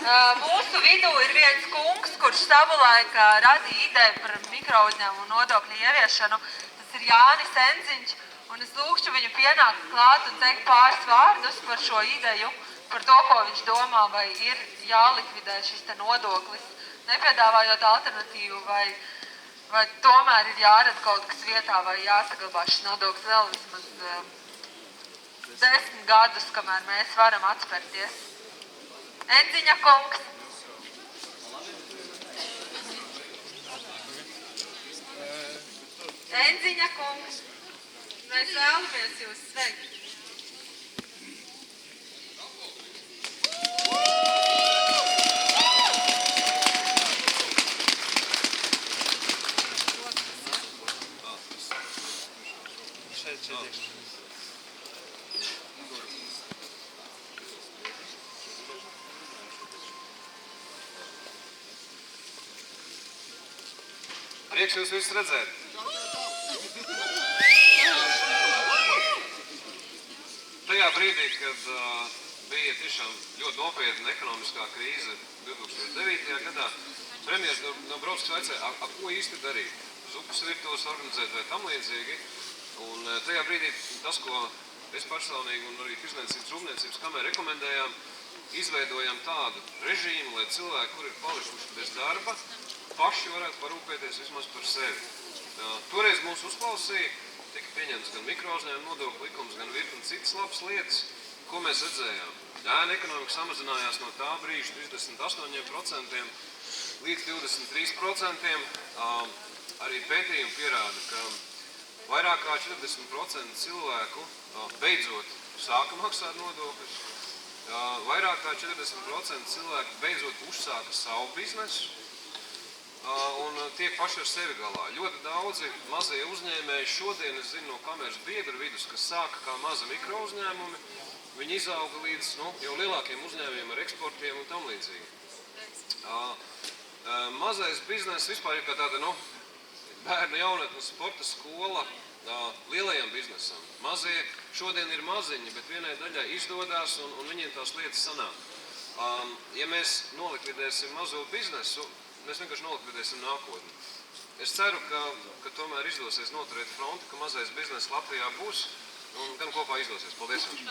Mūsu vidū ir viens kungs, kurš savulaik radīja ideju par mikrouzņēmumu nodokļu ieviešanu. Tas ir Jānis Enziņš, un es lūgšu viņu pienākt klāt un teikt pāris vārdus par šo ideju, par to, ko viņš domā, vai ir jālikvidē šis te nodoklis, nepiedāvājot alternatīvu, vai tomēr ir jārada kaut kas vietā, vai jāsaglabā šis nodoklis vēl vismaz 10 gadus, kamēr mēs varam atspērties. Enziņa kungs. Enziņa kungs. Mēs vēlamies jūs sveikt. Prieks jūs visus redzēt. Tajā brīdī, kad bija tiešām ļoti nopietna ekonomiskā krīze 2009. gadā, premjers Dombrovskis vaicāja, ko īsti darīt? Zupas virtuves organizēt vai tam līdzīgi. Un tajā brīdī tas, ko es personīgi un arī Tirzniecības rūpniecības kamerā rekomendējām, izveidojam tādu režīmu, lai cilvēki, kuri ir palikuši bez darba, paši varētu parūpēties vismaz par sevi. Toreiz mūs uzklausīja, tika pieņemts gan mikrouzņēmumu nodokļu likums, gan virkni citas labas lietas, ko mēs redzējām. Ēna ekonomika samazinājās no tā brīža 38% līdz 23%. Arī pētījumi pierāda, ka vairāk kā 40% cilvēku beidzot sāka maksāt nodokļus, vairāk kā 40% cilvēku beidzot uzsāka savu biznesu, un tiek paši ar sevi galā. Ļoti daudzi mazie uzņēmēji šodien, es zinu no kameras biedru vidus, kas sāka kā maza mikrouzņēmumi, viņi izauga līdz jau lielākiem uzņēmējiem ar eksportiem un tam līdzīgi. Mazais bizness vispār ir kā tāda bērnu jaunatnes sporta skola lielajam biznesam. Mazie šodien ir maziņi, bet vienai daļai izdodās un viņiem tās lietas sanāk. Ja mēs nolikvidēsim mazo biznesu, mēs vienkārši nolikvidēsim nākotni. Es ceru, ka tomēr izdosies noturēt fronti, ka mazais bizness Latvijā būs un gan kopā izdosies. Paldies jums!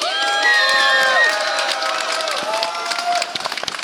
Paldies!